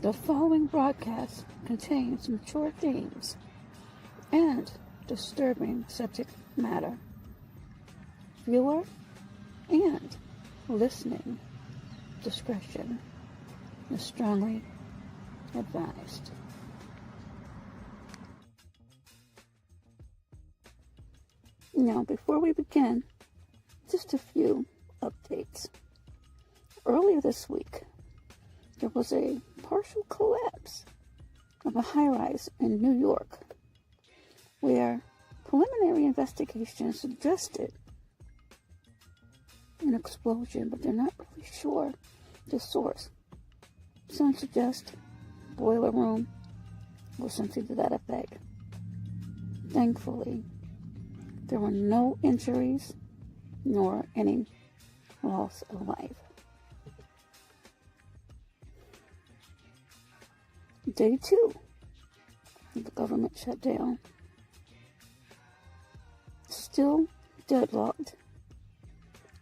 The following broadcast contains mature themes and disturbing subject matter. Viewer and listening discretion is strongly advised. Now, before we begin, just a few updates. Earlier this week, there was a partial collapse of a high-rise in New York, where preliminary investigations suggested an explosion, but they're not really sure the source. Some suggest boiler room or something to that effect. Thankfully, there were no injuries nor any loss of life. Day 2 of the government shutdown. Still deadlocked.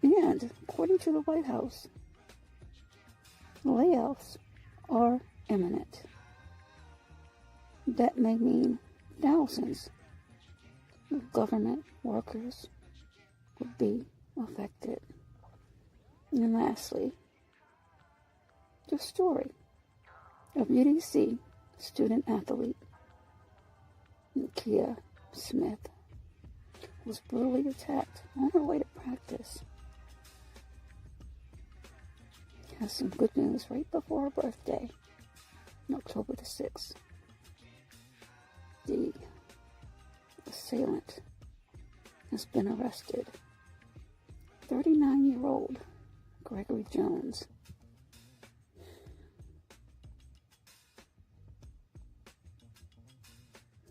And according to the White House, layoffs are imminent. That may mean thousands of government workers would be affected. And lastly, the story of UDC student athlete Nakia Smith was brutally attacked on her way to practice. Has some good news right before her birthday, October the 6th. The assailant has been arrested. 39-year-old Gregory Jones.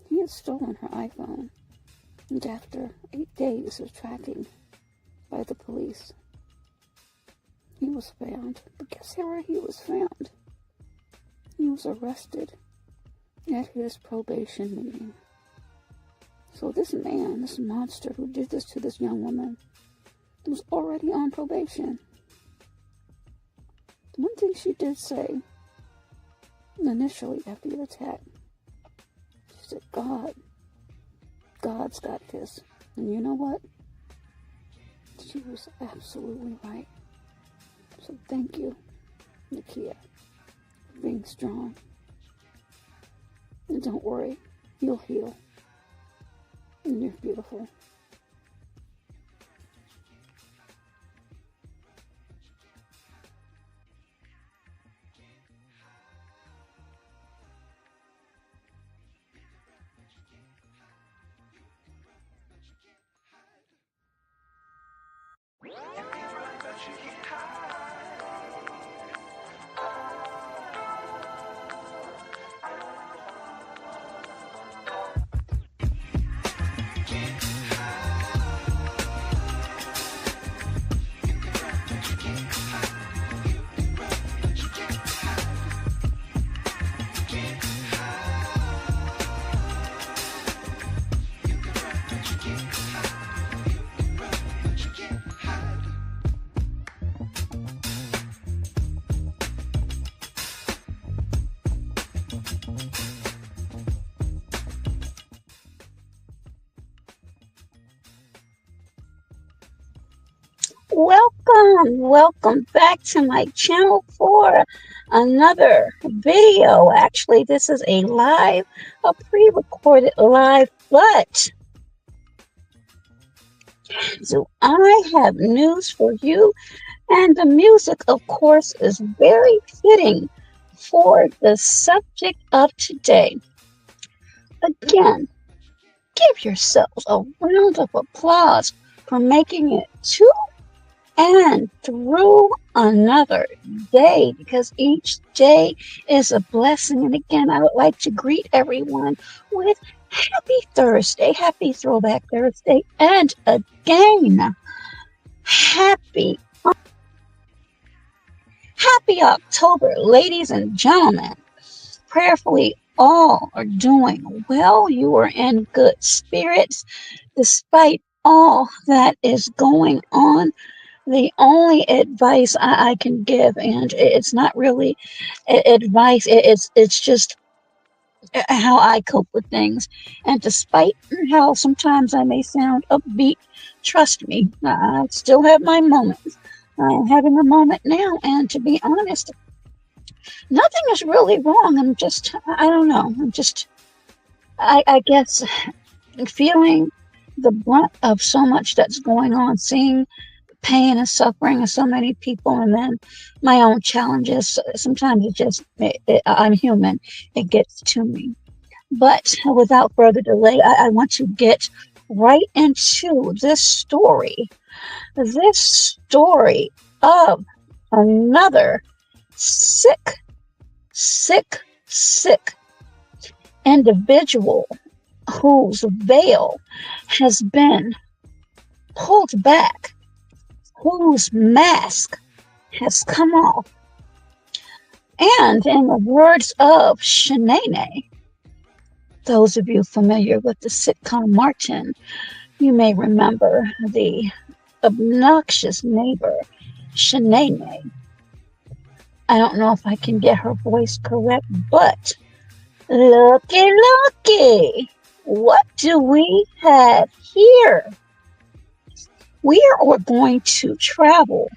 He had stolen her iPhone, and after 8 days of tracking by the police, he was found. But guess where he was found? He was arrested at his probation meeting. So this man, this monster who did this to this young woman, was already on probation. One thing she did say initially after the attack, she said, God's got this. And you know what? She was absolutely right. So thank you, Nakia, for being strong. And don't worry, you'll heal. And you're beautiful. Welcome back to my channel for another video. Actually, this is a pre-recorded live, but so I have news for you, and the music, of course, is very fitting for the subject of today. Again, give yourselves a round of applause for making it to and through another day, because each day is a blessing. And again, I would like to greet everyone with happy Thursday, happy Throwback Thursday, and again, happy October, ladies and gentlemen. Prayerfully, all are doing well. You are in good spirits despite all that is going on. The only advice I can give, and it's not really advice, it's just how I cope with things. And despite how sometimes I may sound upbeat, trust me, I still have my moments. I'm having a moment now, and to be honest, nothing is really wrong. I don't know, I guess, feeling the brunt of so much that's going on, seeing pain and suffering of so many people, and then my own challenges. Sometimes I'm human, it gets to me. But without further delay, I want to get right into this story of another sick, sick individual whose veil has been pulled back, whose mask has come off. And in the words of Shanae, those of you familiar with the sitcom Martin, you may remember the obnoxious neighbor, Shanae. I don't know if I can get her voice correct, but looky, what do we have here? We are going to travel.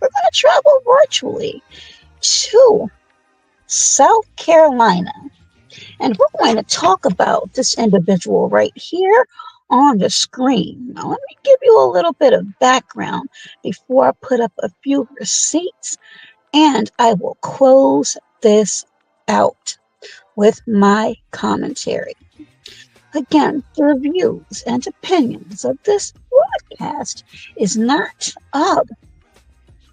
We're going to travel virtually to South Carolina. And we're going to talk about this individual right here on the screen. Now, let me give you a little bit of background before I put up a few receipts, and I will close this out with my commentary. Again, the views and opinions of this broadcast is not of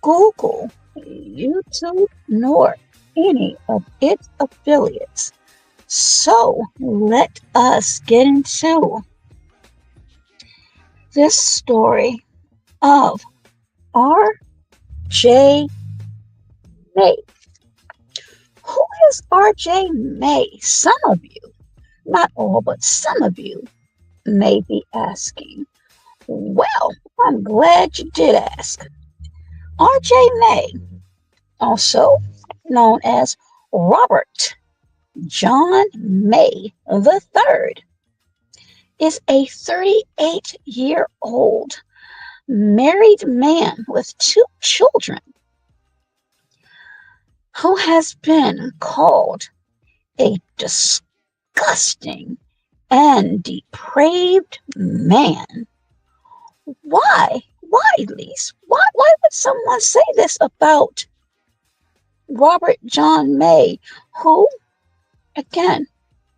Google, YouTube, nor any of its affiliates. So let us get into this story of R.J. May. Who is R.J. May? Some of you, not all, but some of you may be asking. Well, I'm glad you did ask. R.J. May, also known as Robert John May III, is a 38-year-old married man with 2 children who has been called a disgusting and depraved man. Why? Why, Lise? Why would someone say this about Robert John May, who, again,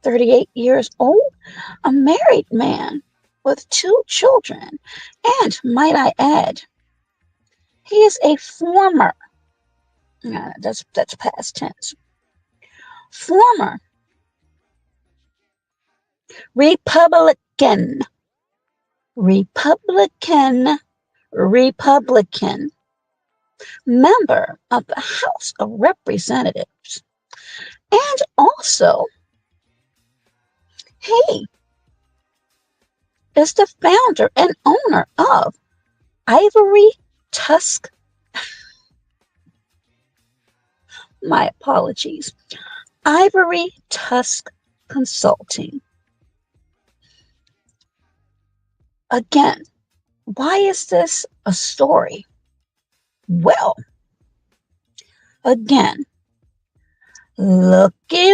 38 years old, a married man with 2 children, and might I add, he is a former, that's past tense, former Republican member of the House of Representatives, and also he is the founder and owner of Ivory Tusk. My apologies. Ivory Tusk Consulting. Again, why is this a story? Well, again, looky.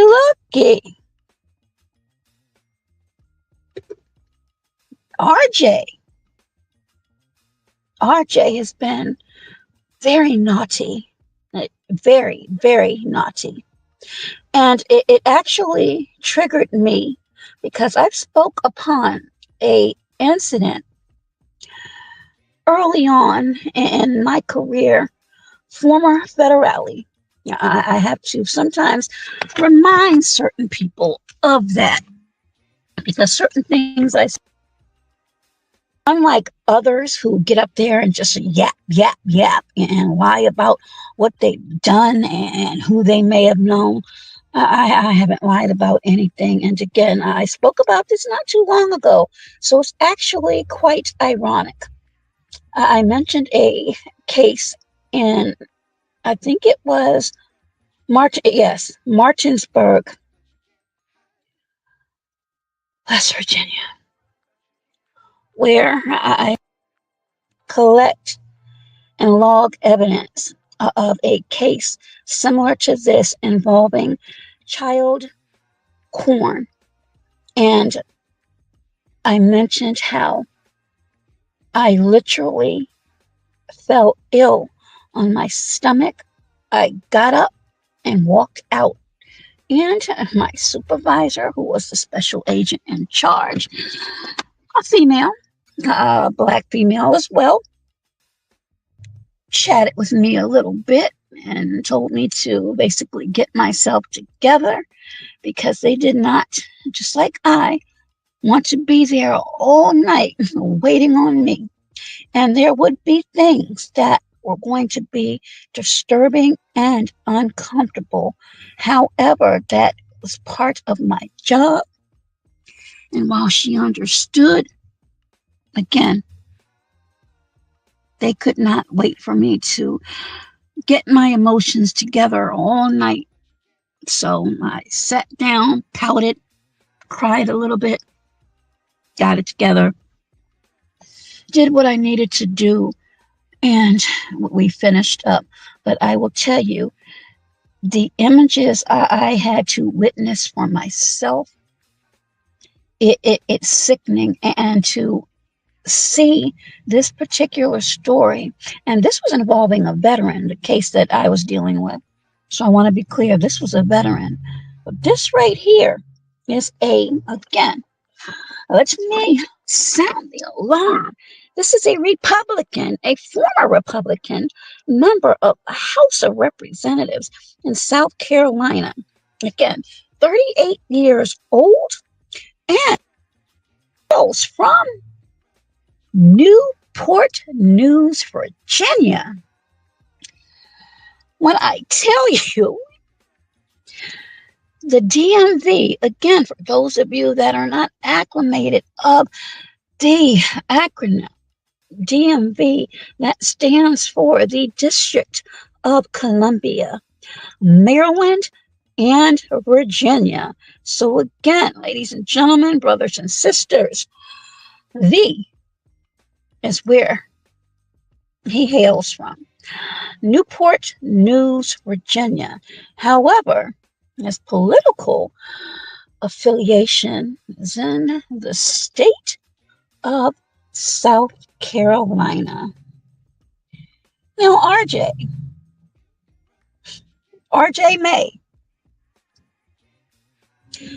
RJ has been very naughty, very, very naughty. And it actually triggered me because I've spoke upon a incident early on in my career, former federale. I have to sometimes remind certain people of that because certain things I say, unlike others who get up there and just yap and lie about what they've done and who they may have known, I haven't lied about anything. And again, I spoke about this not too long ago, so it's actually quite ironic. I mentioned a case in, I think it was Martinsburg, West Virginia, where I collect and log evidence of a case similar to this involving child corn. And I mentioned how I literally felt ill on my stomach. I got up and walked out. And my supervisor, who was the special agent in charge, a female, a black female as well, chatted with me a little bit and told me to basically get myself together because they did not, just like I, want to be there all night waiting on me. And there would be things that were going to be disturbing and uncomfortable. However, that was part of my job. And while she understood, again, they could not wait for me to get my emotions together all night. So I sat down, pouted, cried a little bit, got it together, did what I needed to do, and we finished up. But I will tell you, the images I had to witness for myself, it's sickening. And to see this particular story, and this was involving a veteran, the case that I was dealing with. So I want to be clear, this was a veteran. But this right here is again, let me sound the alarm. This is a Republican, a former Republican member of the House of Representatives in South Carolina. Again, 38 years old and hails from Newport News, Virginia. When I tell you, the DMV, again, for those of you that are not acclimated of the acronym DMV, that stands for the District of Columbia, Maryland, and Virginia. So again, ladies and gentlemen, brothers and sisters, V is where he hails from. Newport News, Virginia. However, his political affiliation is in the state of South Carolina. Now, RJ May,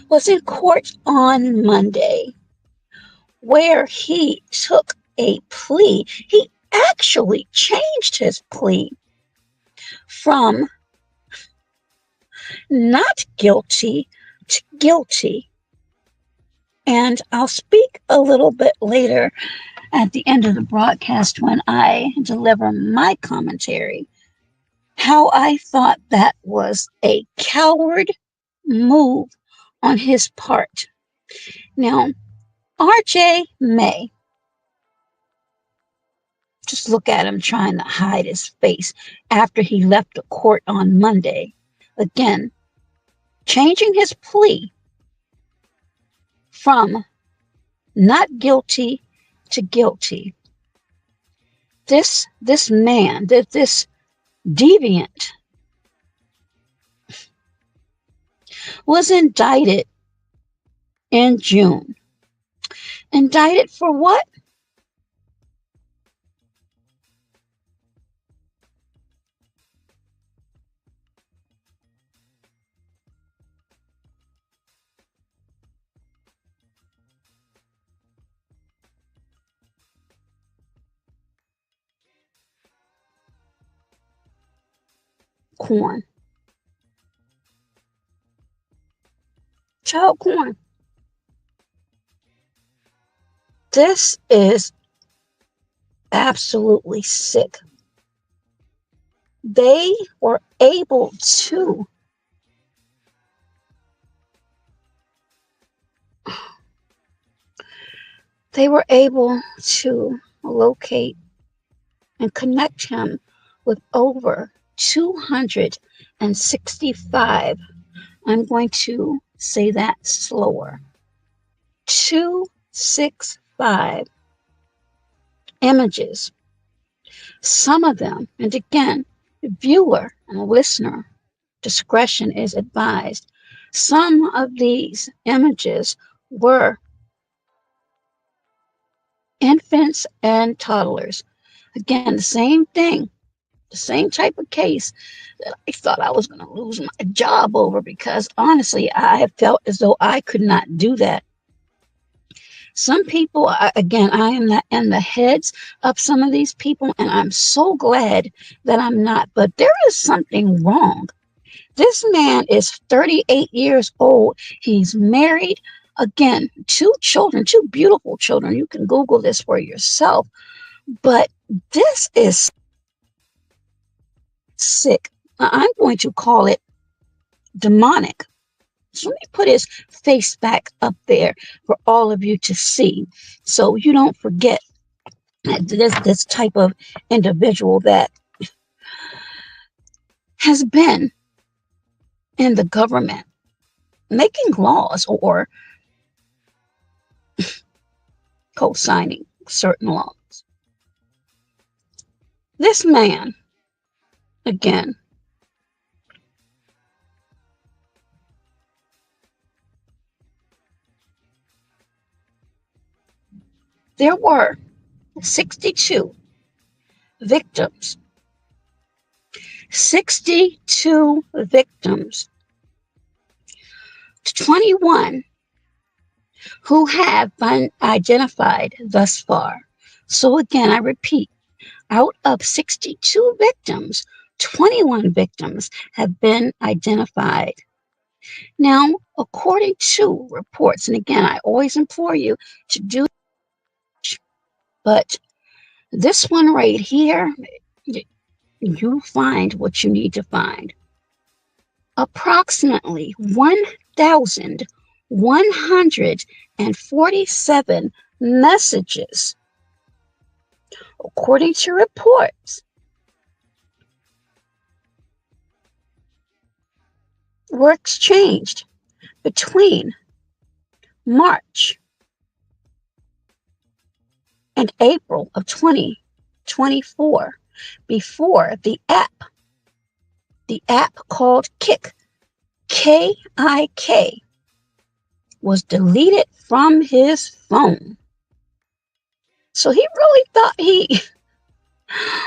was in court on Monday where he took a plea. He actually changed his plea from not guilty to guilty. And I'll speak a little bit later at the end of the broadcast when I deliver my commentary how I thought that was a coward move on his part. Now, RJ May, just look at him trying to hide his face after he left the court on Monday. Again, changing his plea from not guilty to guilty. This man, this deviant, was indicted in June. Indicted for what? Corn. Child corn. This is absolutely sick. They were able to locate and connect him with over 265. I'm going to say that slower. 265 images. Some of them, and again, viewer and listener discretion is advised. Some of these images were infants and toddlers. Again, the same thing, the same type of case that I thought I was going to lose my job over, because honestly, I have felt as though I could not do that. Some people, again, I am not in the heads of some of these people, and I'm so glad that I'm not. But there is something wrong. This man is 38 years old. He's married. Again, two children, two beautiful children. You can Google this for yourself. But this is sick. I'm going to call it demonic. So let me put his face back up there for all of you to see, so you don't forget this type of individual that has been in the government making laws or co-signing certain laws. This man, again, there were 62 victims. 62 victims. 21 who have been identified thus far. So again, I repeat, out of 62 victims, 21 victims have been identified. Now, according to reports, and again, I always implore you to do, but this one right here, you find what you need to find. Approximately 1,147 messages, according to reports, were exchanged between March and April of 2024 before the app called Kik, K-I-K, was deleted from his phone. So he really thought he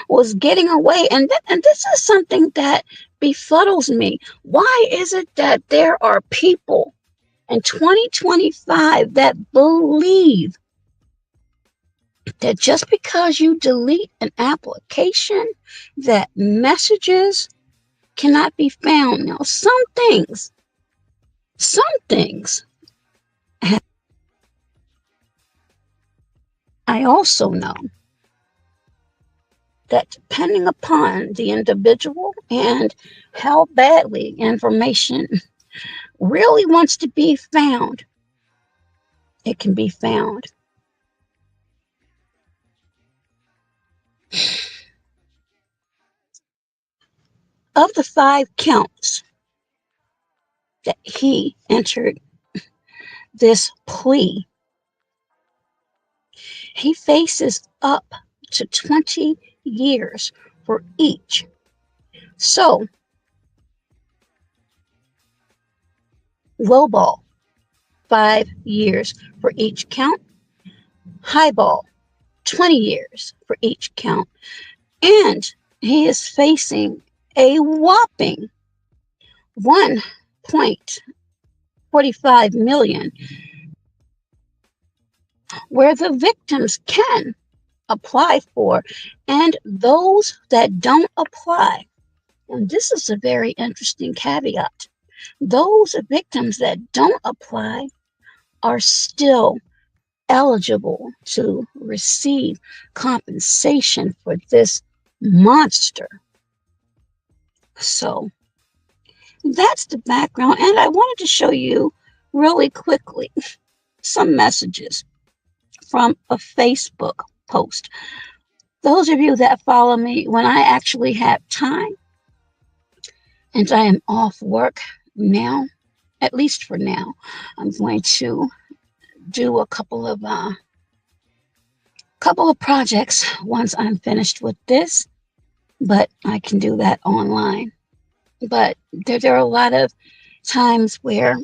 was getting away. And this is something that befuddles me. Why is it that there are people in 2025 that believe that just because you delete an application, that messages cannot be found? Now, some things I also know that depending upon the individual and how badly information really wants to be found, it can be found. Of the 5 counts that he entered this plea, he faces up to 20 years for each. So, lowball, 5 years for each count. Highball, 20 years for each count. And he is facing a whopping 1.45 million, where the victims can apply for, and those that don't apply, and this is a very interesting caveat, those victims that don't apply are still eligible to receive compensation for this monster. So that's the background, and I wanted to show you really quickly some messages from a Facebook post. Those of you that follow me, when I actually have time and I am off work now, at least for now, I'm going to do a couple of projects once I'm finished with this, but I can do that online. But there are a lot of times where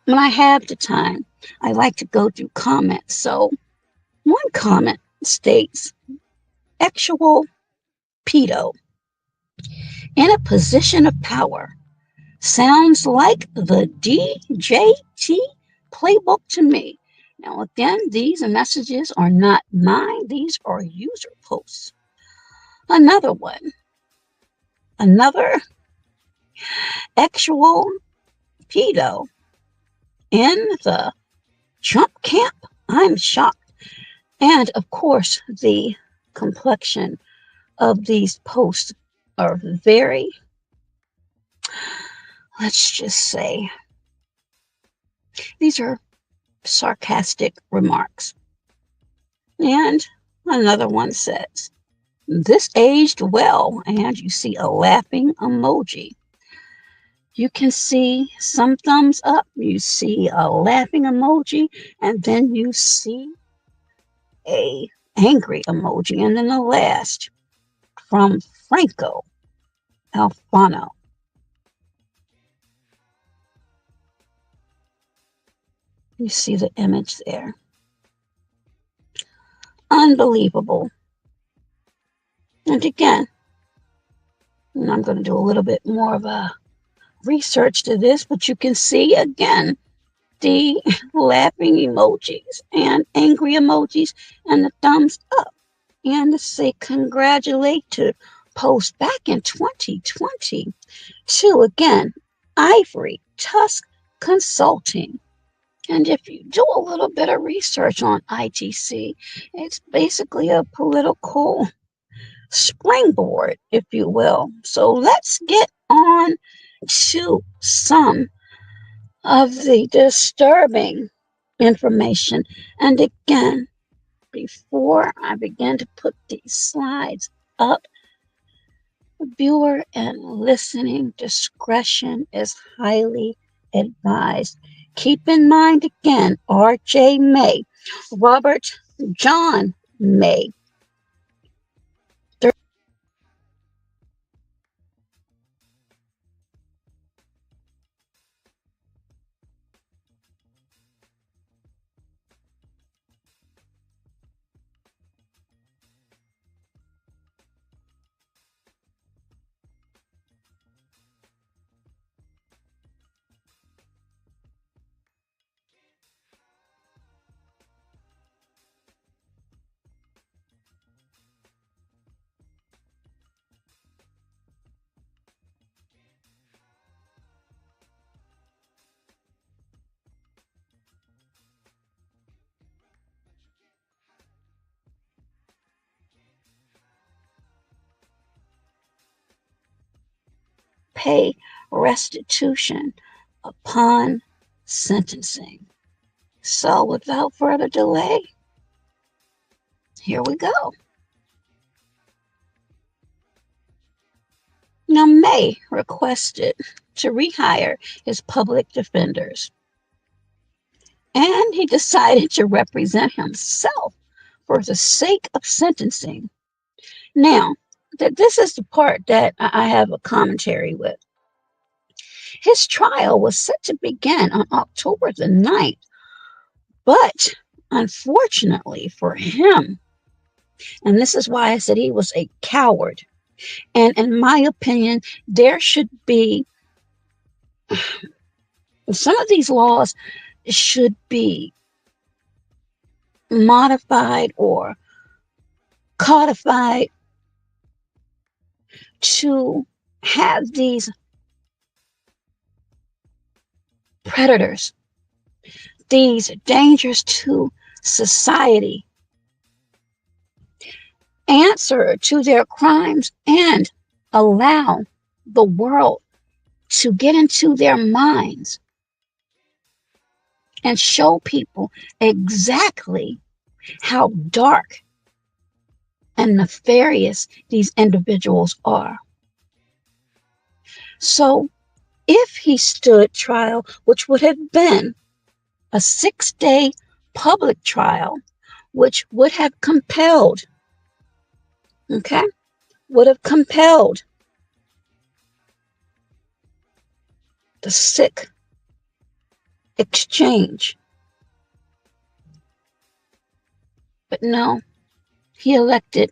when I have the time, I like to go through comments. So one comment states, actual pedo in a position of power sounds like the DJT playbook to me. Now, again, these messages are not mine, these are user posts. Another one, another actual pedo in the Trump camp. I'm shocked. And of course, the complexion of these posts are very, let's just say, these are sarcastic remarks. And another one says, this aged well, and you see a laughing emoji. You can see some thumbs up, you see a laughing emoji, and then you see a angry emoji. And then the last from Franco Alfano. You see the image there. Unbelievable. And again, and I'm going to do a little bit more of a research to this, but you can see again the laughing emojis and angry emojis and the thumbs up. And to say congratulate to post back in 2020 to again, Ivory Tusk Consulting. And if you do a little bit of research on ITC, it's basically a political springboard, if you will. So let's get on to some of the disturbing information. And again, before I begin to put these slides up, viewer and listening discretion is highly advised. Keep in mind again, R.J. May, Robert John May, pay restitution upon sentencing. So without further delay, here we go. Now, May requested to rehire his public defenders, and he decided to represent himself for the sake of sentencing. Now, this is the part that I have a commentary with. His trial was set to begin on October the 9th, but unfortunately for him, and this is why I said he was a coward, and in my opinion, there should be some of these laws should be modified or codified to have these predators, these dangers to society, answer to their crimes and allow the world to get into their minds and show people exactly how dark and nefarious these individuals are. So if he stood trial, which would have been a 6-day public trial, which would have compelled, okay, would have compelled the sick exchange. But no, he elected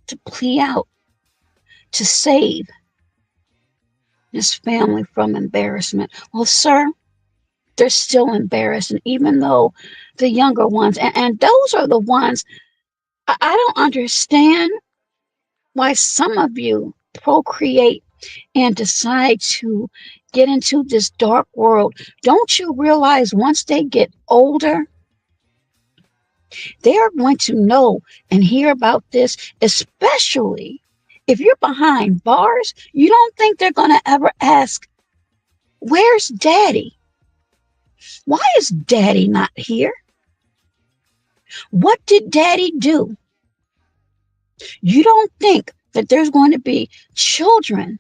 to plea out to save his family from embarrassment. Well, sir, they're still embarrassed, and even though the younger ones, and those are the ones, I don't understand why some of you procreate and decide to get into this dark world. Don't you realize once they get older, they are going to know and hear about this, especially if you're behind bars? You don't think they're going to ever ask, where's daddy? Why is daddy not here? What did daddy do? You don't think that there's going to be children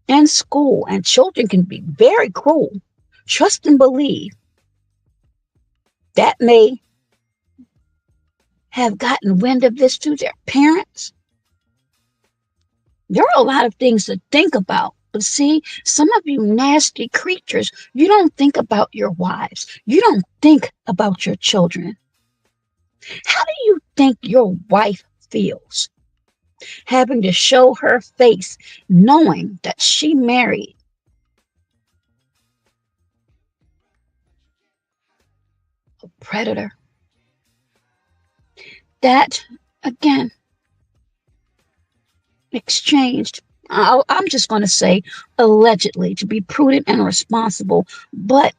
in school, and children can be very cruel. Trust and believe that may have gotten wind of this to their parents. There are a lot of things to think about. But see, some of you nasty creatures, you don't think about your wives. You don't think about your children. How do you think your wife feels having to show her face knowing that she married a predator? That, again, exchanged, I'm just going to say allegedly, to be prudent and responsible, but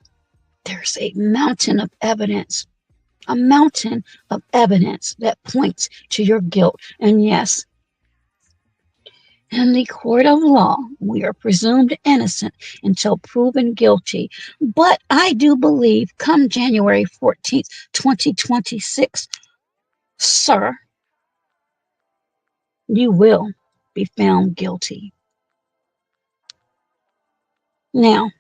there's a mountain of evidence that points to your guilt. And yes, in the court of law, we are presumed innocent until proven guilty. But I do believe come January 14th, 2026, sir, you will be found guilty. Now,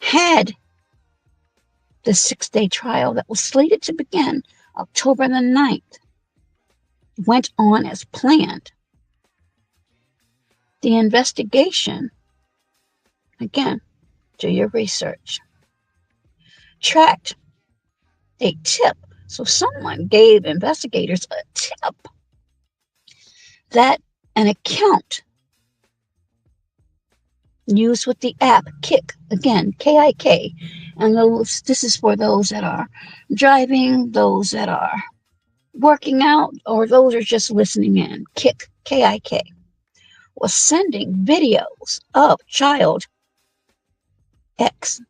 had the 6-day trial that was slated to begin October the 9th went on as planned, the investigation, again, do your research, tracked a tip. So someone gave investigators a tip that an account used with the app Kik, again, K-I-K, and this is for those that are driving, those that are working out, or those are just listening in. Kik, K-I-K, was sending videos of child X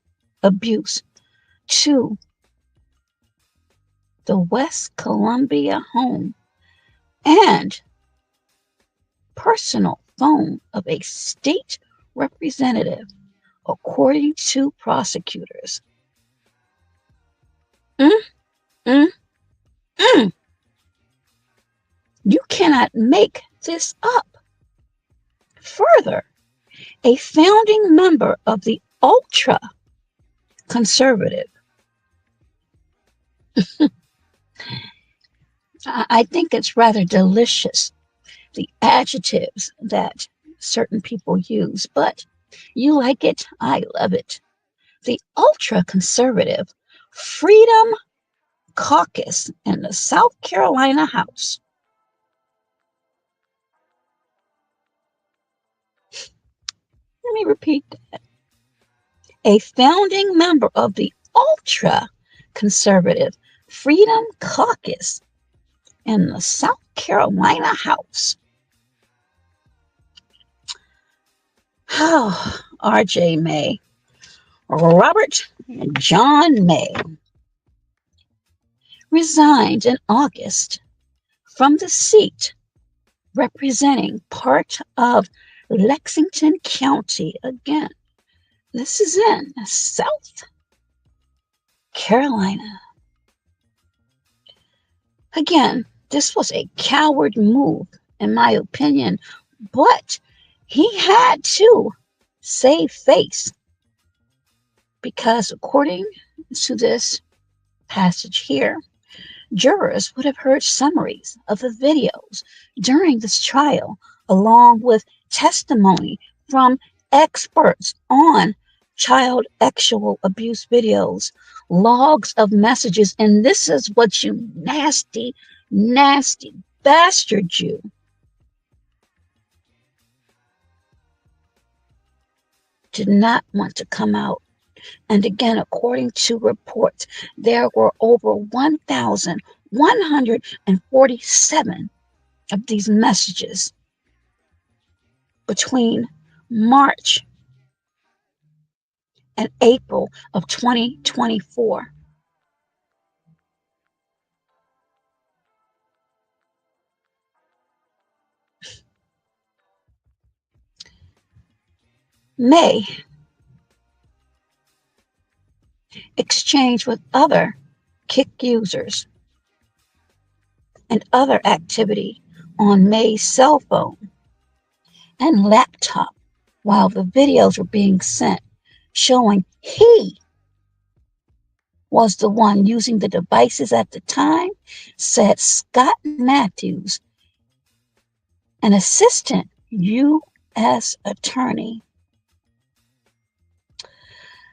abuse to the West Columbia home and personal phone of a state representative, according to prosecutors. Mm, mm, mm. You cannot make this up. Further, a founding member of the ultra conservative, I think it's rather delicious, the adjectives that certain people use, but you like it, I love it. The ultra conservative Freedom Caucus in the South Carolina House. Let me repeat that. A founding member of the ultra conservative Freedom Caucus in the South Carolina House. Oh, R.J. May, Robert John May, resigned in August from the seat representing part of Lexington County. Again, this is in South Carolina. Again, this was a coward move, in my opinion, but he had to save face because, according to this passage here, jurors would have heard summaries of the videos during this trial, along with testimony from experts on child sexual abuse videos, logs of messages, and this is what you nasty, nasty bastard you did not want to come out. And again, according to reports, there were over 1,147 of these messages between March and April of 2024. May exchanged with other Kick users and other activity on May's cell phone and laptop while the videos were being sent, showing he was the one using the devices at the time, said Scott Matthews, an assistant U.S. attorney.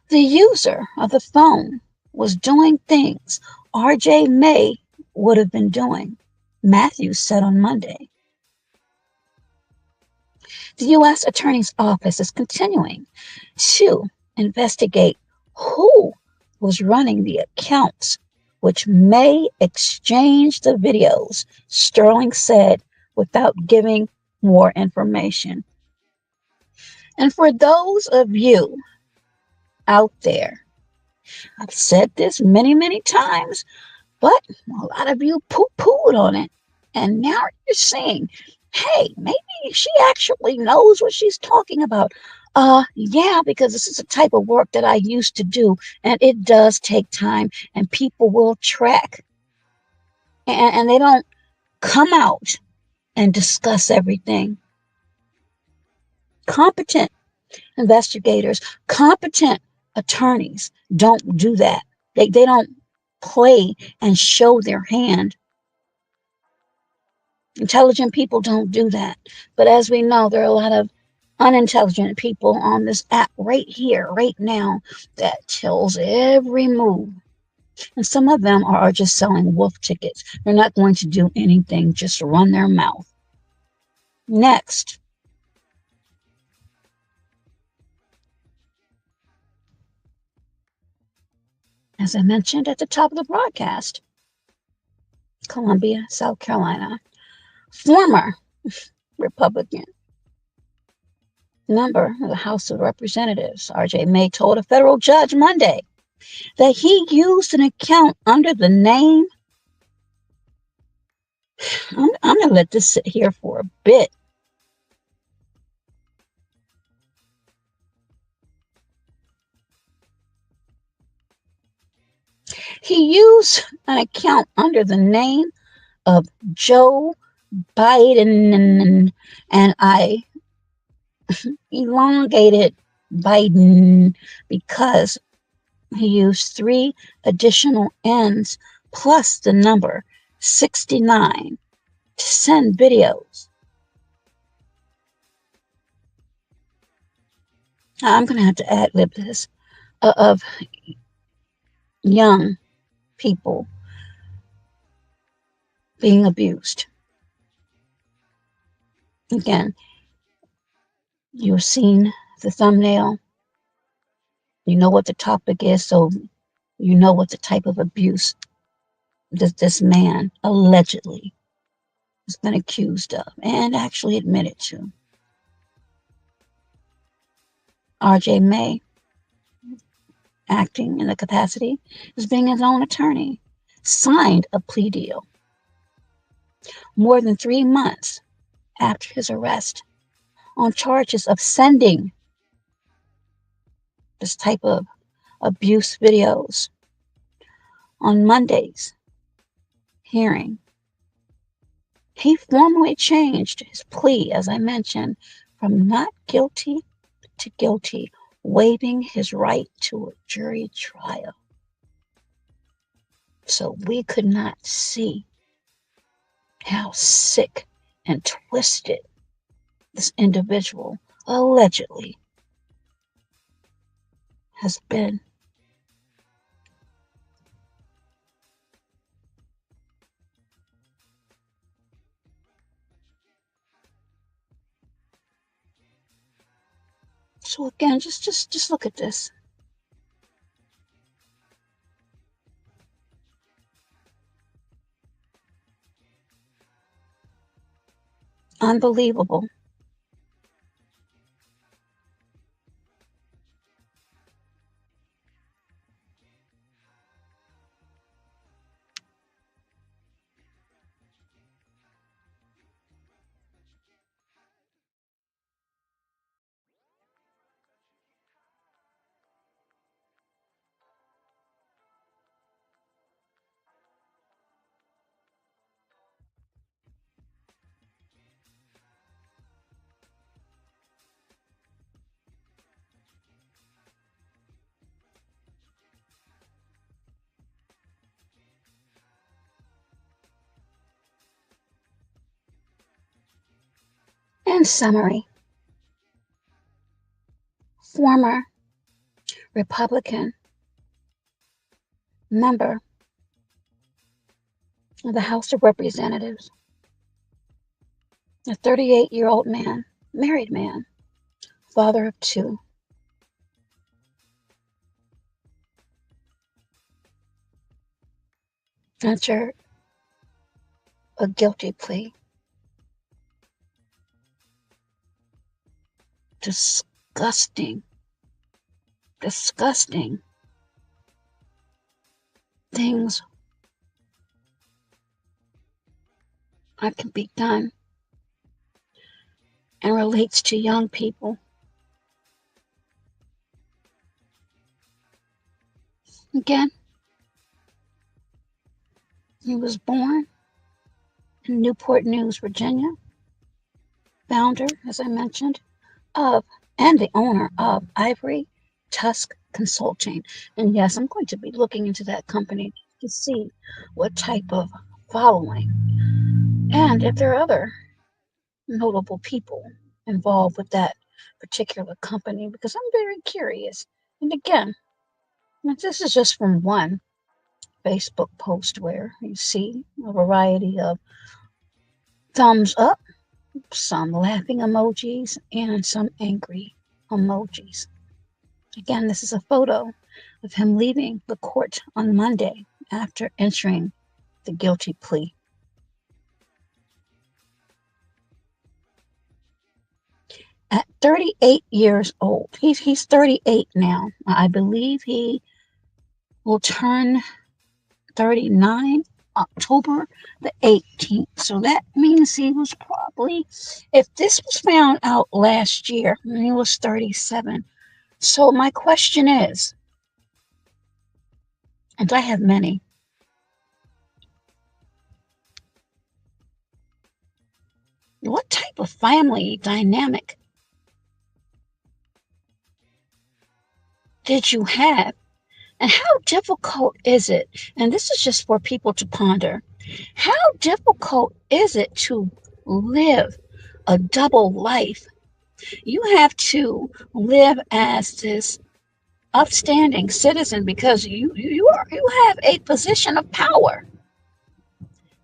The user of the phone was doing things R.J. May would have been doing, Matthews said on Monday. The U.S. Attorney's Office is continuing to investigate who was running the accounts which May exchanged the videos, Sterling said, without giving more information. And for those of you out there, I've said this many, many times, but a lot of you poo-pooed on it. And now you're saying, hey, maybe she actually knows what she's talking about. Yeah, because this is a type of work that I used to do, and it does take time, and people will track. And they don't come out and discuss everything. Competent investigators, competent attorneys don't do that. They don't play and show their hand. Intelligent people don't do that. But as we know, there are a lot of unintelligent people on this app right here, right now, that tells every move. And some of them are just selling wolf tickets. They're not going to do anything, just run their mouth. Next. As I mentioned at the top of the broadcast, Columbia, South Carolina, former Republican member of the House of Representatives, R.J. May, told a federal judge Monday that he used an account under the name. I'm going to let this sit here for a bit. He used an account under the name of Joe Biden, and I elongated Biden because he used 3 additional N's plus the number 69 to send videos. I'm going to have to ad-lib this, of young people being abused. Again, you've seen the thumbnail. You know what the topic is, so you know what the type of abuse that this man allegedly has been accused of and actually admitted to. R.J. May, acting in the capacity as being his own attorney, signed a plea deal more than 3 months after his arrest on charges of sending this type of abuse videos. On Monday's hearing, He formally changed his plea, as I mentioned, from not guilty to guilty, waiving his right to a jury trial. So we could not see how sick and twisted this individual allegedly has been. So again, just look at this. Unbelievable. In summary, former Republican member of the House of Representatives, a 38-year-old man, married man, father of two, entered a guilty plea. Disgusting, disgusting things that can be done and relates to young people. Again, he was born in Newport News, Virginia, founder, as I mentioned, of and the owner of Ivory Tusk Consulting. And yes, I'm going to be looking into that company to see what type of following and if there are other notable people involved with that particular company, because I'm very curious. And again, this is just from one Facebook post where you see a variety of thumbs up, some laughing emojis, and some angry emojis. Again, this is a photo of him leaving the court on Monday after entering the guilty plea. At 38 years old, he's 38 now. I believe he will turn 39 October the 18th. So that means he was probably, if this was found out last year, he was 37. So my question is, and I have many, what type of family dynamic did you have? And how difficult is it? And this is just for people to ponder. How difficult is it to live a double life? You have to live as this upstanding citizen because you have a position of power,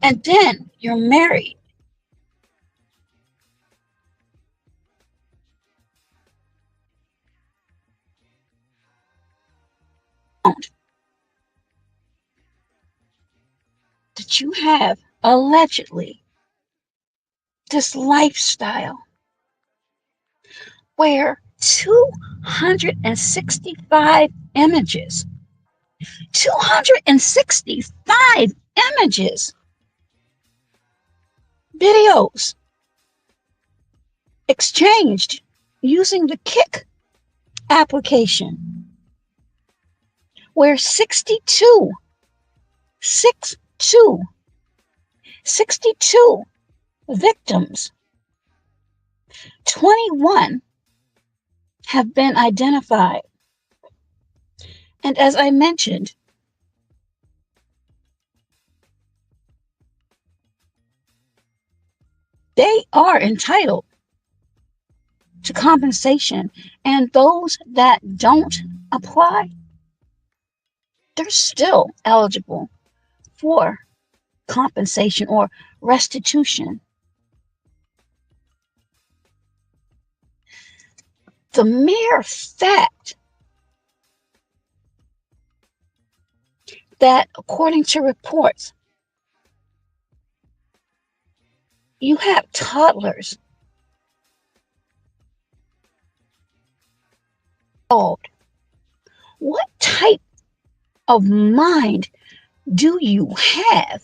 and then you're married. That you have allegedly this lifestyle where 265 images, 265 images, videos exchanged using the Kick application, where 62, 62 victims. 21 have been identified. And as I mentioned, they are entitled to compensation, and those that don't apply, they're still eligible for compensation or restitution. The mere fact that, according to reports, you have toddlers involved. What type of mind do you have?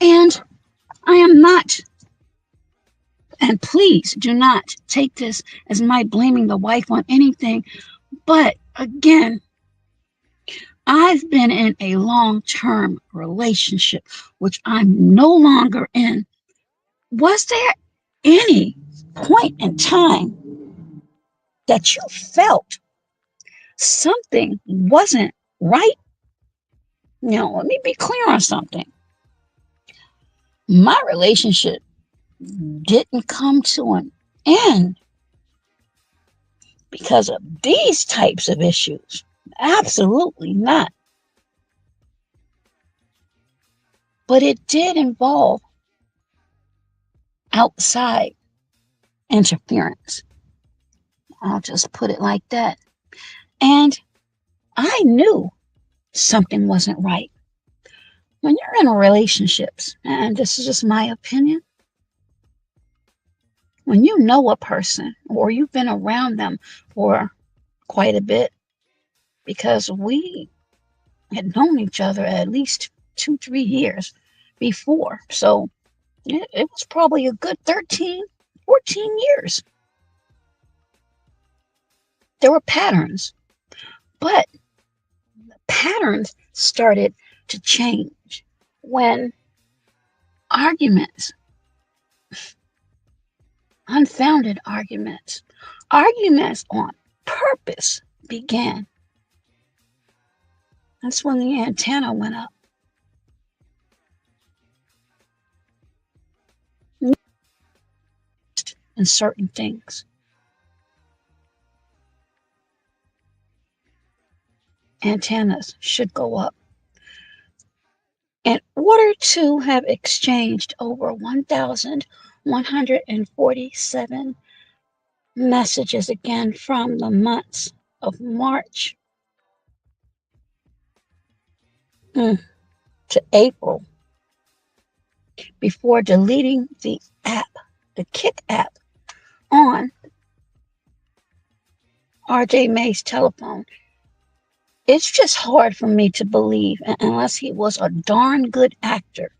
And I am not, and please do not take this as my blaming the wife on anything, but again, I've been in a long-term relationship, which I'm no longer in. Was there any point in time that you felt something wasn't right? Let me be clear on something. My relationship didn't come to an end because of these types of issues. Absolutely not. But it did involve outside interference. I'll just put it like that. And I knew something wasn't right. When you're in relationships, and this is just my opinion, when you know a person or you've been around them for quite a bit, because we had known each other at least 2-3 years before. So it was probably a good 13, 14 years. There were patterns, but the patterns started to change when arguments, unfounded arguments on purpose began. That's when the antenna went up. In certain things. Antennas should go up. In order to have exchanged over 1,147 messages, again from the months of March to April, before deleting the app, the Kick app, on RJ May's telephone. It's just hard for me to believe, unless he was a darn good actor.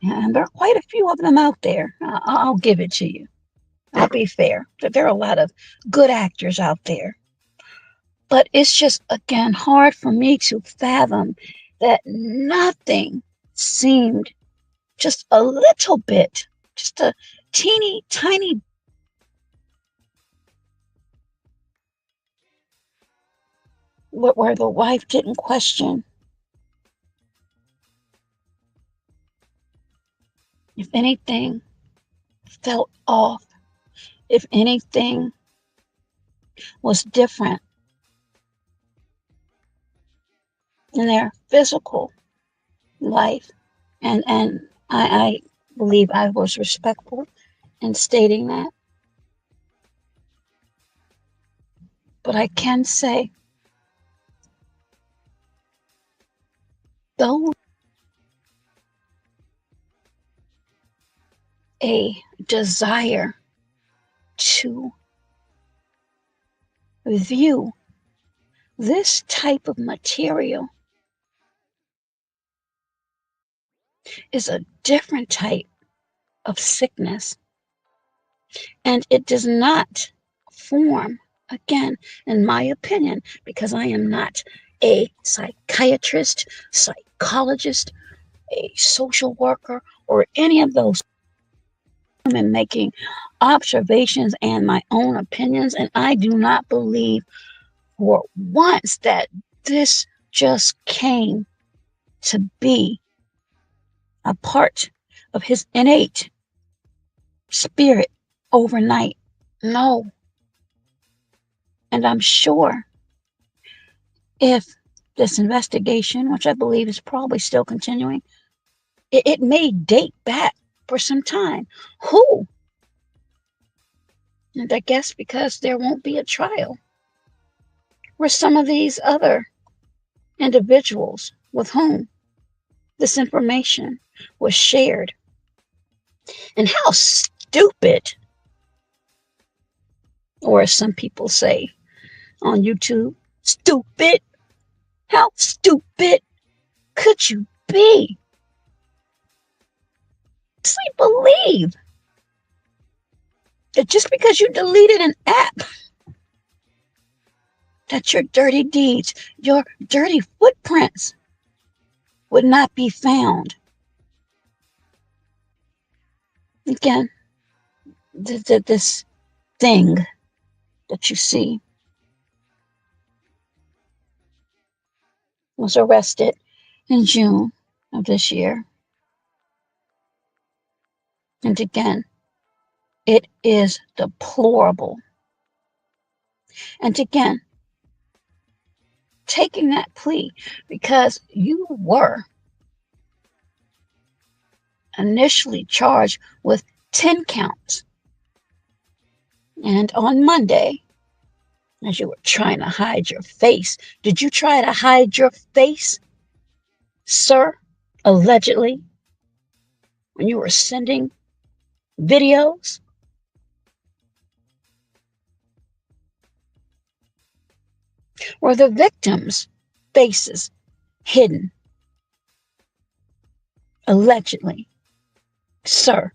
And there are quite a few of them out there. I'll give it to you. I'll be fair. There are a lot of good actors out there. But it's just, again, hard for me to fathom that nothing seemed just a little bit, just a teeny tiny where the wife didn't question. If anything felt off, if anything was different in their physical life, and I believe I was respectful in stating that. But I can say, though a desire to view this type of material is a different type of sickness, and it does not form, again, in my opinion, because I am not a psychiatrist, psychologist, a social worker, or any of those. am making observations and my own opinions, and I do not believe for once that this just came to be a part of his innate spirit overnight. No. And I'm sure if this investigation, which I believe is probably still continuing, it may date back for some time. Who? And I guess because there won't be a trial where some of these other individuals with whom this information was shared. And how stupid, or as some people say on YouTube, stupid. How stupid could you be? I believe that just because you deleted an app, that your dirty deeds, your dirty footprints would not be found. Again, this thing that you see was arrested in June of this year. And again, it is deplorable. And again, taking that plea because you were initially charged with 10 counts. And on Monday, as you were trying to hide your face, did you try to hide your face, sir, allegedly, when you were sending videos? Were the victims' faces hidden, allegedly, sir?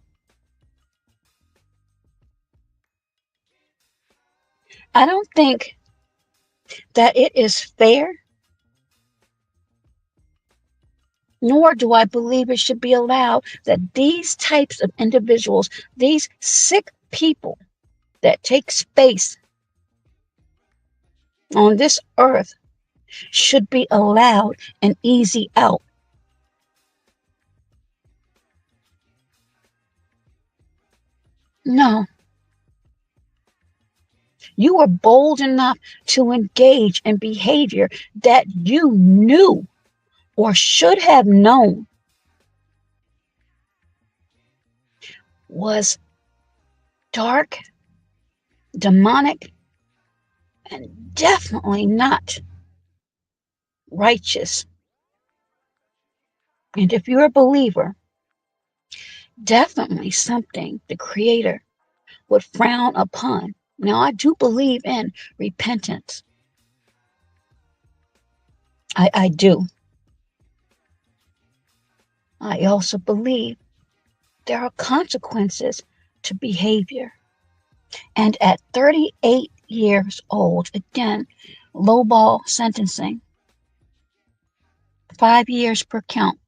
I don't think that it is fair, nor do I believe it should be allowed that these types of individuals, these sick people that take space on this earth, should be allowed an easy out. No. You were bold enough to engage in behavior that you knew or should have known was dark, demonic, and definitely not righteous. And if you're a believer, definitely something the Creator would frown upon. Now, I do believe in repentance. I do. I also believe there are consequences to behavior. And at 38 years old, again, lowball sentencing, 5 years per count.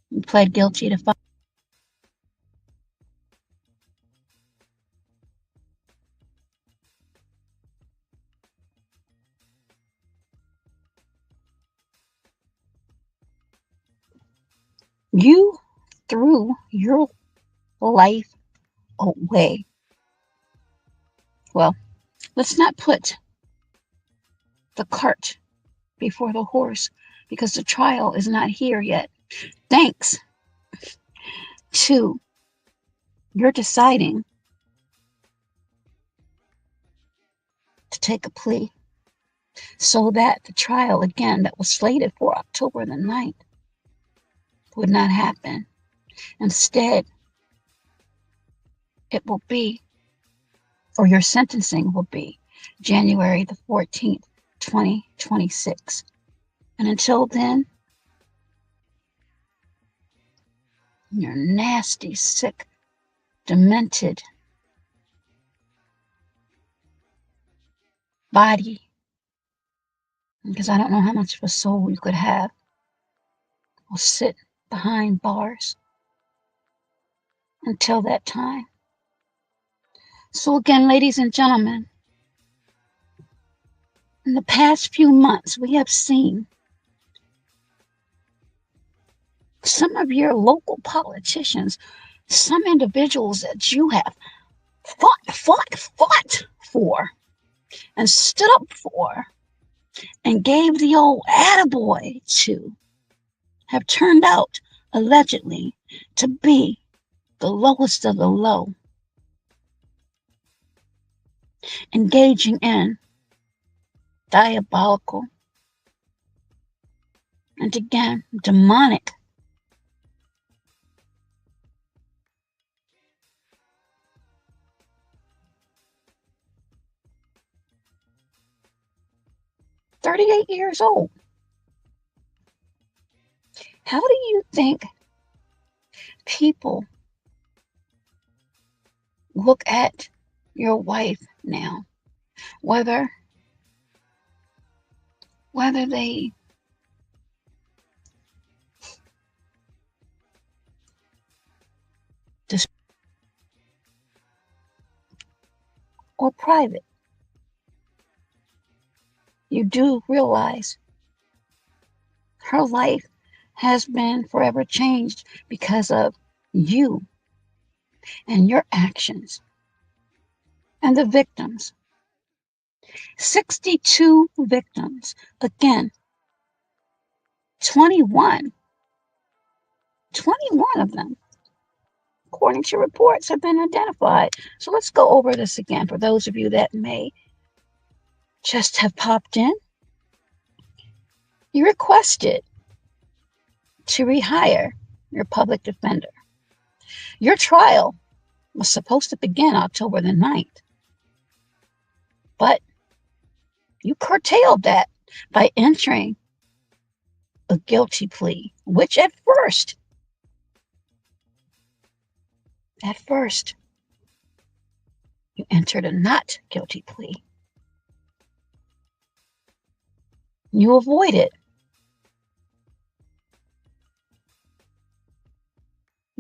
He pled guilty to 5. You threw your life away. Well, let's not put the cart before the horse because the trial is not here yet. Thanks to your deciding to take a plea so that the trial, again, that was slated for October the 9th, would not happen. Instead, it will be, or your sentencing will be, January the 14th, 2026. And until then, your nasty, sick, demented body, because I don't know how much of a soul you could have, will sit behind bars until that time. So again, ladies and gentlemen, in the past few months, we have seen some of your local politicians, some individuals that you have fought for and stood up for and gave the old attaboy to, have turned out, allegedly, to be the lowest of the low, engaging in diabolical and again demonic .38 years old. How do you think people look at your wife now? Whether they or private, you do realize her life has been forever changed because of you and your actions. And the victims, 62 victims, again, 21 of them, according to reports, have been identified. So let's go over this again for those of you that may just have popped in. You requested to rehire your public defender. Your trial was supposed to begin October the 9th, but you curtailed that by entering a guilty plea, which at first, you entered a not guilty plea. You avoided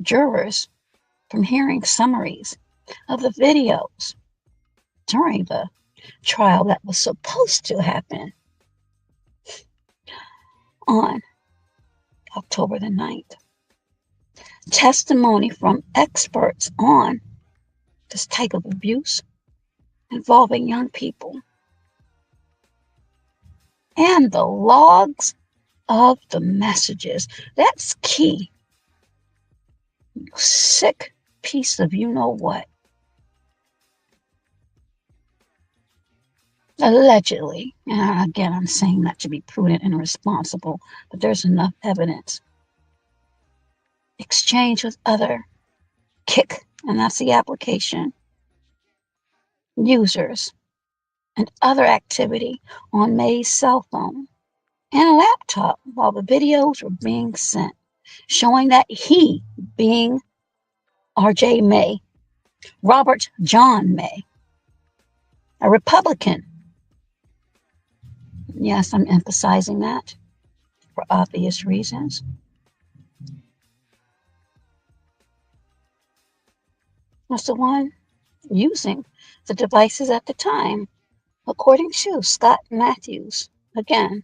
jurors from hearing summaries of the videos during the trial that was supposed to happen on October the 9th. Testimony from experts on this type of abuse involving young people, and the logs of the messages. That's key. Sick piece of you know what. Allegedly, and again, I'm saying that to be prudent and responsible, but there's enough evidence. Exchange with other kick, and that's the application, users, and other activity on May's cell phone and a laptop while the videos were being sent, showing that he, being R.J. May, Robert John May, a Republican, yes, I'm emphasizing that for obvious reasons, was the one using the devices at the time, according to Scott Matthews, again,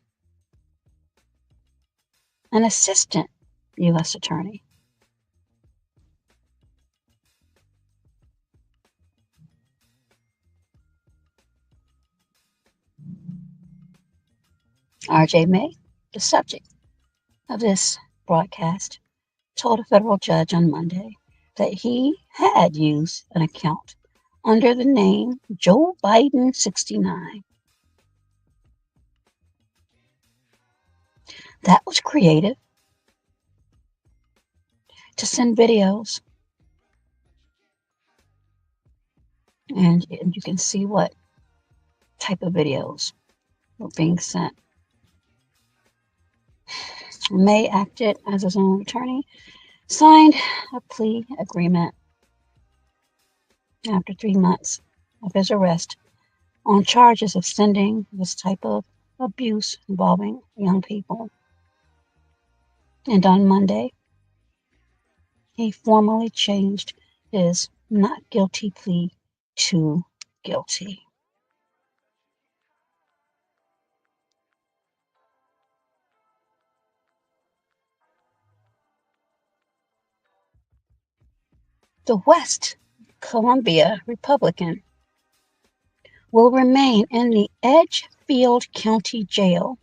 an assistant U.S. attorney. R.J. May, the subject of this broadcast, told a federal judge on Monday that he had used an account under the name Joe Biden 69. That was creative to send videos, and you can see what type of videos were being sent. May acted as his own attorney, signed a plea agreement after 3 months of his arrest on charges of sending this type of abuse involving young people. And on Monday, he formally changed his not guilty plea to guilty. The West Columbia Republican will remain in the Edgefield County Jail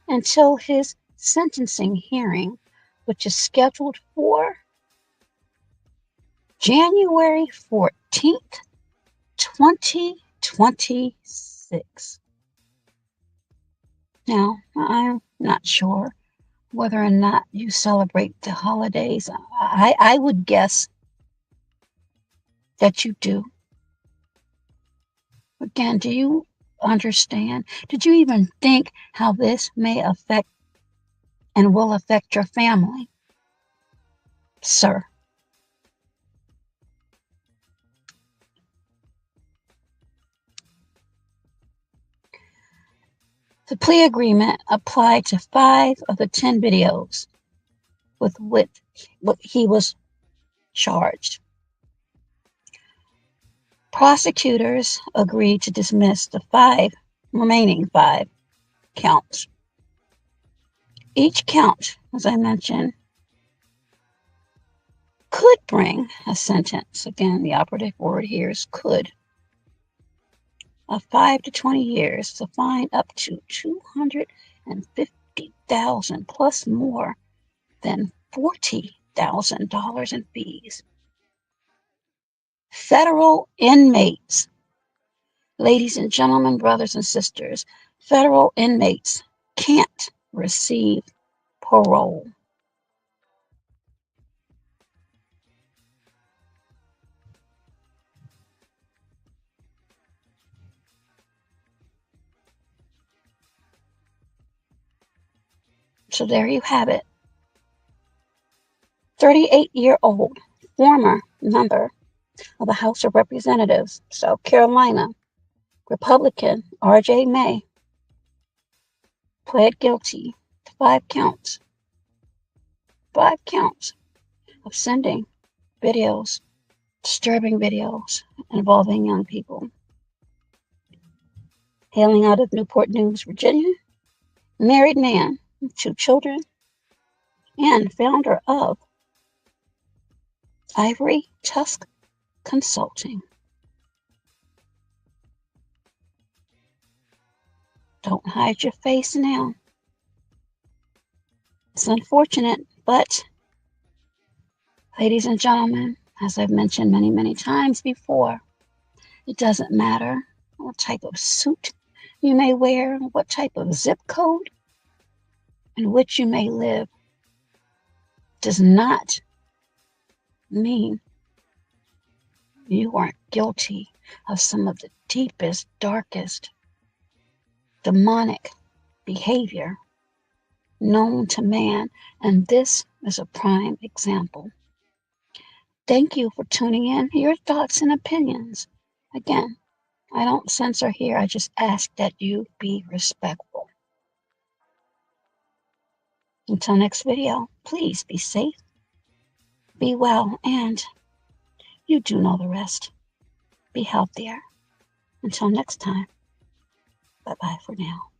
until his sentencing hearing, which is scheduled for January 14th, 2026. Now, I'm not sure whether or not you celebrate the holidays. I would guess that you do. Again, do you understand? Did you even think how this may affect and will affect your family, sir? The plea agreement applied to 5 of the 10 videos with which he was charged. Prosecutors agreed to dismiss the remaining 5 counts. Each count, as I mentioned, could bring a sentence. Again, the operative word here is could. Of 5 to 20 years, to fine up to $250,000 plus more than $40,000 in fees. Federal inmates, ladies and gentlemen, brothers and sisters, federal inmates can't receive parole. So there you have it. 38-year-old former member of the House of Representatives, South Carolina, Republican R.J. May, pled guilty to 5 counts of sending videos, disturbing videos involving young people. Hailing out of Newport News, Virginia, married man with 2 children, and founder of Ivory Tusk Consulting. Don't hide your face now. It's unfortunate, but ladies and gentlemen, as I've mentioned many, many times before, it doesn't matter what type of suit you may wear, what type of zip code in which you may live, does not mean you aren't guilty of some of the deepest, darkest, demonic behavior known to man, and this is a prime example. Thank you for tuning in. Your thoughts and opinions. Again, I don't censor here. I just ask that you be respectful. Until next video, please be safe, be well, and you do know the rest. Be healthier. Until next time, bye-bye for now.